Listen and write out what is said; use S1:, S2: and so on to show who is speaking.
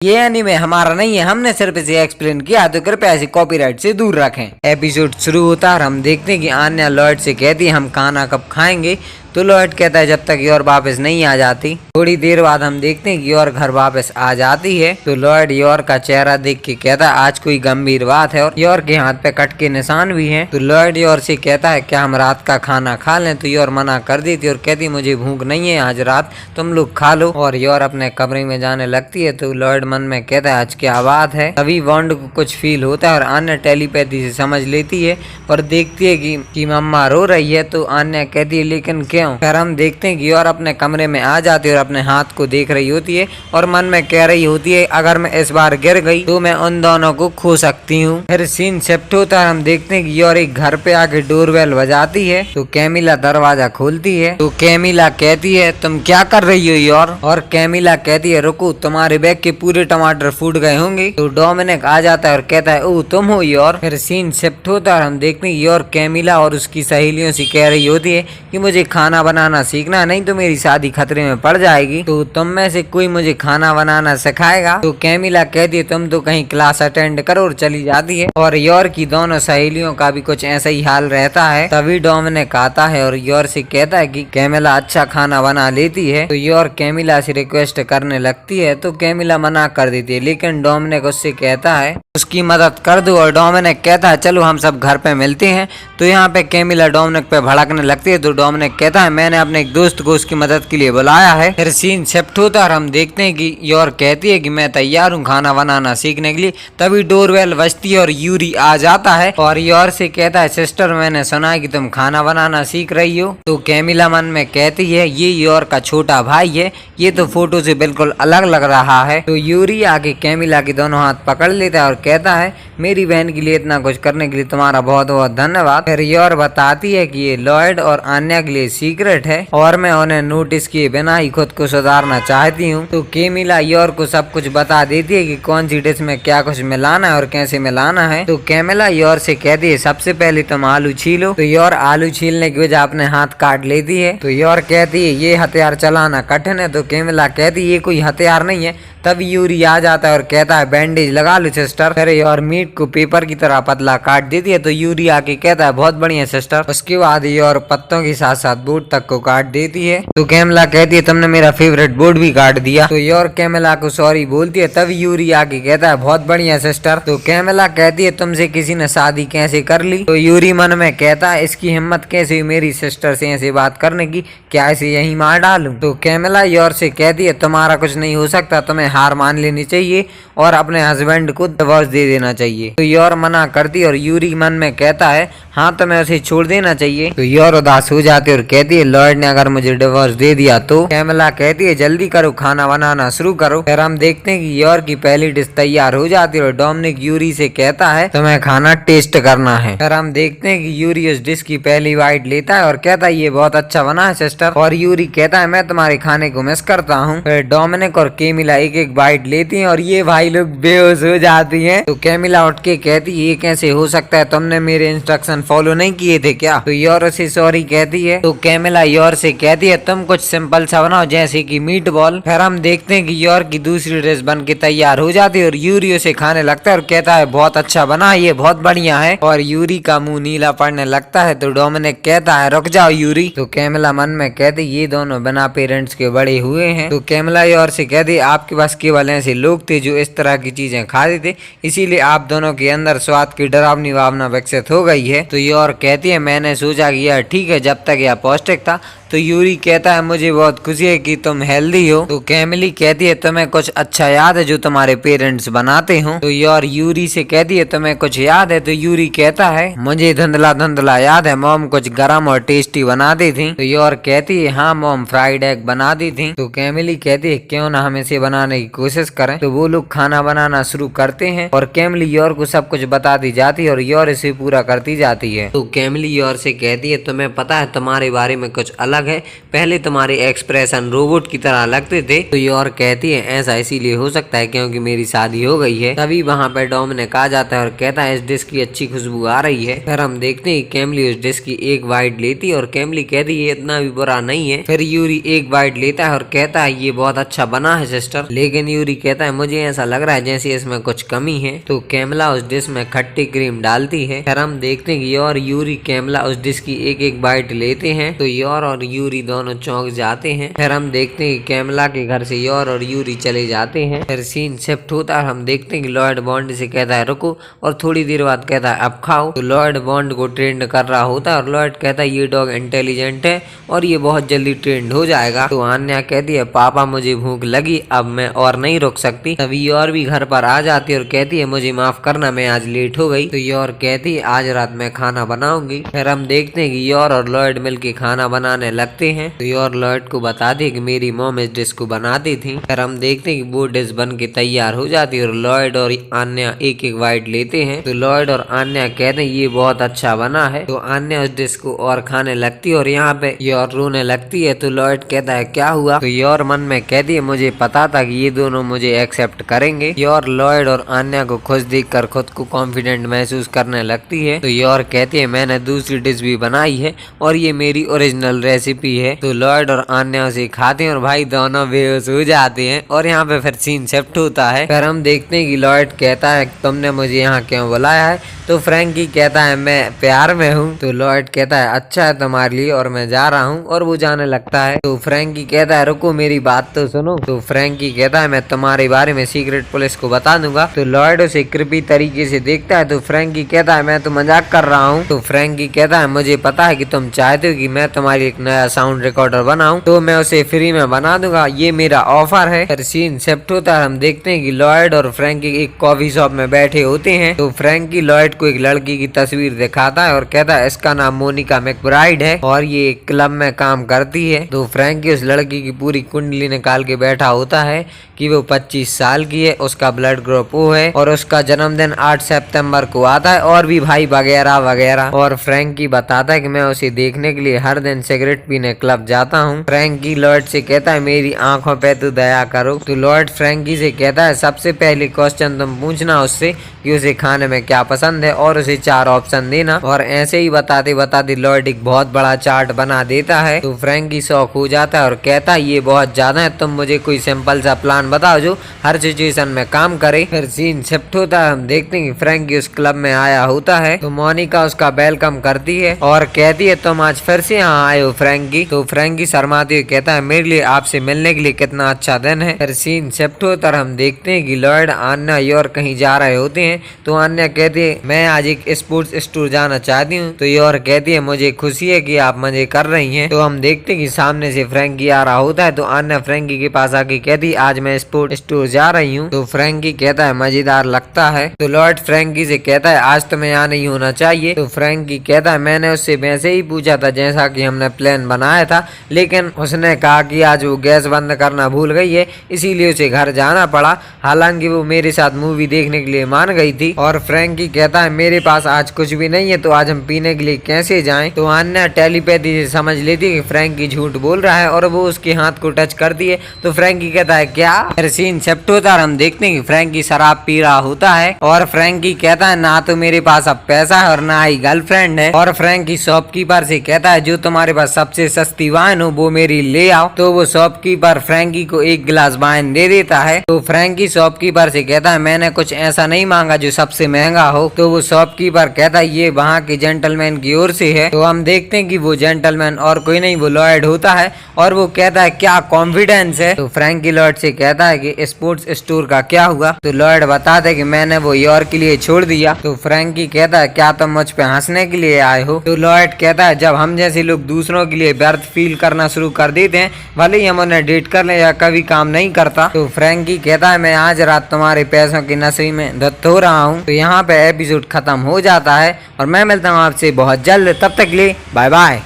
S1: ये एनीमे हमारा नहीं है, हमने सिर्फ इसे एक्सप्लेन किया, तो कृपया इसे कॉपीराइट से दूर रखें। एपिसोड शुरू होता है और हम देखते हैं कि आन्या लॉयड से कहती है हम खाना कब खाएंगे, तो लॉयड कहता है जब तक योर वापस नहीं आ जाती। थोड़ी देर बाद हम देखते हैं कि योर घर वापस आ जाती है, तो लॉयड योर का चेहरा देख के कहता है आज कोई गंभीर बात है, और योर के हाथ पे कट के निशान भी हैं। तो लॉयड योर से कहता है क्या हम रात का खाना खा लें, तो योर मना कर देती और कहती मुझे भूख नहीं है आज रात, तुम लोग खा लो। और योर अपने कमरे में जाने लगती है, तो लॉयड मन में कहता है आज क्या बात है। तभी बॉन्ड को कुछ फील होता है और आन्या टेलीपैथी से समझ लेती है और देखती है कि मम्मा रो रही है। तो आन्या कहती है लेकिन क्यों। फिर हम देखते हैं कि योर अपने कमरे में आ जाती है और अपने हाथ को देख रही होती है और मन में कह रही होती है अगर मैं इस बार गिर गई तो मैं उन दोनों को खो सकती हूँ। फिर सीन शिफ्ट होता है, हम देखते हैं कि योर एक घर पे आके डोरबेल बजाती है, तो कैमिला दरवाजा खोलती है। तो कैमिला कहती है तुम क्या कर रही हो योर, और कैमिला कहती है रुको तुम्हारे बैग के पूरे टमाटर फूट गए होंगे। तो डोमिनिक आ जाता है और कहता है ओ तुम हो योर। फिर सीन शिफ्ट होता है और हम देखते हैं योर कैमिला और उसकी सहेलियों से कह रही होती है कि मुझे खाना बनाना सीखना, नहीं तो मेरी शादी खतरे में पड़ जाएगी, तो तुम में से कोई मुझे खाना बनाना सिखाएगा। तो कैमिला कहती है तुम तो कहीं क्लास अटेंड करो और चली जाती है। और योर की दोनों सहेलियों का भी कुछ ऐसा ही हाल रहता है। तभी डोमिनिक आता है और योर से कहता है कि कैमिला अच्छा खाना बना लेती है। तो योर कैमिला से रिक्वेस्ट करने लगती है, तो कैमिला मना कर देती है, लेकिन डोमिनिक उससे कहता है उसकी मदद कर दो। और डोमिनिक कहता है चलो हम सब घर पे मिलते हैं। तो यहाँ पे कैमिला डोमिनिक पे भड़कने लगती है, तो डोमिनिक कहता है मैंने अपने एक दोस्त को उसकी मदद के लिए बुलाया है। फिर सीन शिफ्ट होता है और हम देखते हैं कि योर कहती है कि मैं तैयार हूँ खाना बनाना सीखने के लिए। तभी डोरबेल बजती है और यूरी आ जाता है और योर से कहता है सिस्टर मैंने सुना है कि तुम खाना बनाना सीख रही हो। तो कैमिला मन में कहती है ये योर का छोटा भाई है, ये तो फोटो से बिल्कुल अलग लग रहा है। तो यूरी आके कैमिला के दोनों हाथ पकड़ लेता है और कहता है मेरी बहन के लिए इतना कुछ करने के लिए तुम्हारा बहुत बहुत धन्यवाद। फिर योर बताती है कि ये लॉयड और आन्या के लिए सीक्रेट है और मैं उन्हें नोटिस किए बिना ही खुद को सुधारना चाहती हूँ। तो कैमिला योर को सब कुछ बता देती है कि कौन सी डिश में क्या कुछ मिलाना है और कैसे मिलाना है। तो कैमिला योर से कहती है सबसे पहले तुम आलू छीलो। तो योर आलू छीलने की वजह अपने हाथ काट लेती है। तो योर कहती है ये हथियार चलाना कठिन है। तो कैमिला कहती है ये कोई हथियार नहीं है। तब यूरी आ जाता है और कहता है बैंडेज लगा लो सिस्टर। फिर योर मीट को पेपर की तरह पतला काट देती है। तो यूरी आके कहता है बहुत बढ़िया सिस्टर। उसके बाद योर पत्तों के साथ साथ बोर्ड तक को काट देती है। तो कैमिला कहती है तुमने मेरा फेवरेट बोर्ड भी काट दिया। तो योर कैमिला को सॉरी बोलती है। तब यूरी आके कहता है बहुत बढ़िया सिस्टर। तो कैमिला कहती है तुमसे किसी ने शादी कैसे कर ली। तो यूरी मन में कहता है इसकी हिम्मत कैसे हुई मेरी सिस्टर से ऐसे बात करने की, क्या इसे यही मार डालूं। तो कैमिला योर से कहती है तुम्हारा कुछ नहीं हो सकता, तुम्हें हार मान लेनी चाहिए और अपने हस्बैंड को डिवोर्स दे देना चाहिए। तो योर मना करती और यूरी मन में कहता है हाँ तुम्हें उसे छोड़ देना चाहिए। तो योर उदास हो जाती और कहती है लॉयड ने अगर मुझे डिवोर्स दे दिया तो। कैमिला कहती है जल्दी करो खाना बनाना शुरू करो। फिर हम देखते हैं कि योर की पहली डिश तैयार हो जाती है और डोमिनिक यूरी से कहता है तुम्हें खाना टेस्ट करना है। फिर हम देखते हैं कि यूरी उस डिश की पहली बाइट लेता है और कहता है ये बहुत अच्छा बना है सिस्टर। और यूरी कहता है मैं तुम्हारे खाने को मिस करता हूँ। फिर डोमिनिक और कैमिला एक एक बाइट लेती हैं और ये भाई लोग बेहोश हो जाती हैं। तो कैमिला उठ के कहती है ये कैसे हो सकता है, तुमने मेरे इंस्ट्रक्शन फॉलो नहीं किए थे क्या। तो योर उसे सॉरी कहती है। तो कैमिला योर से कहती है तुम कुछ सिंपल सा बनाओ जैसे कि मीट बॉल। फिर हम देखते हैं कि योर की दूसरी डिश बन के तैयार हो जाती है और यूरी उसे खाने लगता है और कहता है बहुत अच्छा बना, ये बहुत बढ़िया है। और यूरी का मुंह नीला पड़ने लगता है। तो डोमिनिक कहता है रुक जाओ यूरी। तो कैमिला मन में कहती ये दोनों बिना पेरेंट्स के बड़े हुए हैं। तो कैमिला योर से कहती है आपके पास केवल ऐसे लोग थे जो इस तरह की चीजें खाते थे, इसीलिए आप दोनों के अंदर स्वाद की डरावनी भावना विकसित हो गई है। तो योर कहती है मैंने सोचा कि यह ठीक है जब तक यह पौष्टिक था। तो यूरी कहता है मुझे बहुत खुशी है कि तुम हेल्दी हो। तो कैमिली कहती है तुम्हें कुछ अच्छा याद है जो तुम्हारे पेरेंट्स बनाते हो। तो योर यूरी से कहती है तुम्हें कुछ याद है। तो यूरी कहता है मुझे धुंधला धुंधला याद है मॉम कुछ गरम और टेस्टी बनाती थी। तो योर कहती है हाँ मॉम फ्राइड एग बनाती थी। तो कैमिली कहती है क्यों ना हम इसे बनाने की कोशिश करें। तो वो लोग खाना बनाना शुरू करते हैं और कैमिली योर को सब कुछ बताती जाती है और योर इसे पूरा करती जाती है। तो कैमिली योर से कहती है तुम्हें पता है तुम्हारे बारे में कुछ अलग अलग है, पहले तुम्हारे एक्सप्रेशन रोबोट की तरह लगते थे। तो योर कहती है ऐसा इसीलिए हो सकता है क्योंकि मेरी शादी हो गई है। तभी वहाँ पे डोमिनिक आ जाता है और कहता है इस डिश की अच्छी खुशबू आ रही है। फिर हम देखते हैं कैमली उस डिश की एक बाइट लेती है और कैमली कहती है ये इतना भी बुरा नहीं है। फिर यूरी एक बाइट लेता है और कहता है ये बहुत अच्छा बना है सिस्टर, लेकिन यूरी कहता है मुझे ऐसा लग रहा है जैसे इसमें कुछ कमी है। तो कैमला उस डिश में खट्टी क्रीम डालती है। फिर हम देखते हैं कि योर यूरी कैमला उस डिश की एक एक बाइट लेते हैं। तो योर और यूरी दोनों चौंक जाते हैं। फिर हम देखते हैं कि कैमला के घर से योर और यूरी चले जाते हैं। फिर सीन शिफ्ट होता है, हम देखते हैं कि लॉर्ड बॉन्ड से कहता है रुको, और थोड़ी देर बाद कहता है अब खाओ। तो लॉर्ड बॉन्ड को ट्रेंड कर रहा होता है और लॉर्ड कहता है ये डॉग इंटेलिजेंट है और ये बहुत जल्दी ट्रेंड हो जाएगा। तो आन्या कहती है पापा मुझे भूख लगी, अब मैं और नहीं रुक सकती। तभी योर भी घर पर आ जाती है और कहती है मुझे माफ करना मैं आज लेट हो गई। तो योर कहती है आज रात मैं खाना बनाऊंगी। फिर हम देखते हैं कि योर और लॉर्ड मिलके खाना बनाने लगते हैं। तो योर लॉर्ड को बताती है कि मेरी मॉम इस डिश को बनाती थी। फिर हम देखते हैं कि वो डिश बन के तैयार हो जाती है और लॉर्ड और आन्या एक एक बाइट लेते हैं। तो लॉर्ड और आन्या कहते हैं ये बहुत अच्छा बना है। तो आन्या उस डिश को और खाने लगती है और यहाँ पे योर रोने लगती है। तो लॉर्ड कहता है क्या हुआ? तो योर मन में कहती है मुझे पता था कि ये दोनों मुझे एक्सेप्ट करेंगे। योर लॉर्ड और आन्या को खुश देखकर खुद को कॉन्फिडेंट महसूस करने लगती है। तो योर कहती है मैंने दूसरी डिश भी बनाई है और ये मेरी ओरिजिनल रेसिपी है। तो लॉर्ड और आन्या उसे खाते हैं और भाई दोनों बेहोश हो जाते हैं। और यहाँ पे फिर सीन शिफ्ट होता है। फिर हम देखते हैं कि लॉर्ड कहता है तुमने मुझे यहाँ क्यों बुलाया है? तो फ्रैंकी कहता है मैं प्यार में हूँ। तो लॉर्ड कहता है अच्छा है तुम्हारे लिए और मैं जा रहा हूँ, और वो जाने लगता है। तो फ्रैंकी कहता है रुको मेरी बात तो सुनो। तो फ्रैंकी कहता है मैं तुम्हारे बारे में सीक्रेट पुलिस को बता दूंगा। तो लॉर्ड उसे कृपी तरीके से देखता है। तो फ्रैंकी कहता है मैं तो मजाक कर रहा हूँ। तो फ्रैंकी कहता है मुझे पता है कि तुम चाहते हो कि मैं तुम्हारी एक नया साउंड रिकॉर्डर बनाऊं, तो मैं उसे फ्री में बना दूंगा, ये मेरा ऑफर है। फिर सीन शिफ्ट होता है, हम देखते हैं कि लॉर्ड और फ्रैंकी एक कॉफी शॉप में बैठे होते हैं। तो फ्रैंकी लॉर्ड को एक लड़की की तस्वीर दिखाता है और कहता है इसका नाम मोनिका मैकब्राइड है और ये एक क्लब में काम करती है। तो फ्रैंकी उस लड़की की पूरी कुंडली निकाल के बैठा होता है कि वो 25 साल की है, उसका ब्लड ग्रुप ओ है और उसका जन्मदिन 8 सितंबर को आता है और भी भाई वगैरह वगैरह। और फ्रैंकी बताता है कि मैं उसे देखने के लिए हर दिन सिगरेट पीने क्लब जाता हूँ। फ्रैंकी लॉर्ड से कहता है मेरी आंखों पे तो दया करो। तो लॉर्ड फ्रैंकी से कहता है सबसे पहले क्वेश्चन तुम पूछना उससे कि उसे खाने में क्या पसंद है और उसे 4 ऑप्शन देना। और ऐसे ही बताते बताते लॉर्ड एक बहुत बड़ा चार्ट बना देता है। तो फ्रैंकी शॉक हो जाता है और कहता है ये बहुत ज्यादा है, तुम मुझे कोई सिंपल सा प्लान बताओ जो हर सिचुएशन में काम करे। फिर सीन शिफ्ट होता है, हम देखते हैं कि फ्रैंकी उस क्लब में आया होता है। तो मोनिका उसका वेलकम करती है और कहती है तुम आज फिर से यहाँ आए हो फ्रैंकी। तो फ्रैंकी शर्माते हुए कहता है मेरे लिए आपसे मिलने के लिए कितना अच्छा दिन है। फिर सीन शिफ्ट होता है, हम देखते हैं कि लॉर्ड आन्या योर कहीं जा रहे होते हैं। तो आन्या कहती है मैं आज एक स्पोर्ट्स स्टोर जाना चाहती हूँ। तो योर कहती है मुझे खुशी है कि आप मजे कर रही हैं। तो हम देखते हैं कि सामने से फ्रैंकी आ रहा होता है। तो आन्या फ्रैंकी के पास आके कहती आज मैं स्पोर्ट्स स्टोर जा रही हूँ। तो फ्रैंकी कहता है मजेदार लगता है। तो लॉर्ड फ्रैंकी से कहता है आज तुम्हें यहाँ नहीं होना चाहिए। तो फ्रैंकी कहता है मैंने उससे वैसे ही पूछा था जैसा कि हमने प्लान बनाया था, लेकिन उसने कहा कि आज वो गैस बंद करना भूल गई है इसीलिए उसे घर जाना पड़ा, हालांकि वो मेरे साथ मूवी देखने के लिए मान गई थी। और फ्रैंकी कहता है मेरे पास आज कुछ भी नहीं है तो आज हम पीने के लिए कैसे जाएं। तो आन्या टेलीपैथी से समझ लेती है कि फ्रैंकी झूठ बोल रहा है और वो उसके हाथ को टच करती है। तो फ्रैंकी कहता है क्या? फिर सीन शिफ्ट होता है, हम देखते हैं कि फ्रैंकी शराब पी रहा होता है और फ्रैंकी कहता है ना तो मेरे पास अब पैसा है और ना ही गर्लफ्रेंड है। और फ्रैंकी शॉपकीपर से कहता है जो तुम्हारे पास सबसे सस्ती वाइन हो वो मेरी ले आओ। तो वो शॉपकीपर फ्रैंकी को एक गिलास वाइन दे देता है। तो फ्रैंकी शॉपकीपर से कहता है मैंने कुछ ऐसा नहीं मांगा जो सबसे महंगा हो। तो वो शॉपकीपर कहता है ये वहाँ के जेंटलमैन की ओर से है। तो हम देखते हैं कि वो जेंटलमैन और कोई नहीं वो लॉर्ड होता है और वो कहता है क्या कॉन्फिडेंस है। तो फ्रैंकी लॉर्ड से कहता है कि स्पोर्ट्स स्टोर का क्या हुआ। तो लॉर्ड बताता है कि मैंने वो योर के लिए छोड़ दिया। तो फ्रैंकी कहता है क्या तुम मुझ पे हंसने के लिए आए हो। तो लॉर्ड कहता है जब हम जैसे लोग दूसरों के लिए व्यर्थ फील करना शुरू कर देते हैं भले ही हम उन्हें डेट कर ले या कभी काम नहीं करता। तो फ्रैंकी कहता है मैं आज रात तुम्हारे पैसों की नशे में धुत हो रहा हूँ। तो यहाँ पे एपिसोड खत्म हो जाता है और मैं मिलता हूँ आपसे बहुत जल्द, तब तक के लिए बाय बाय।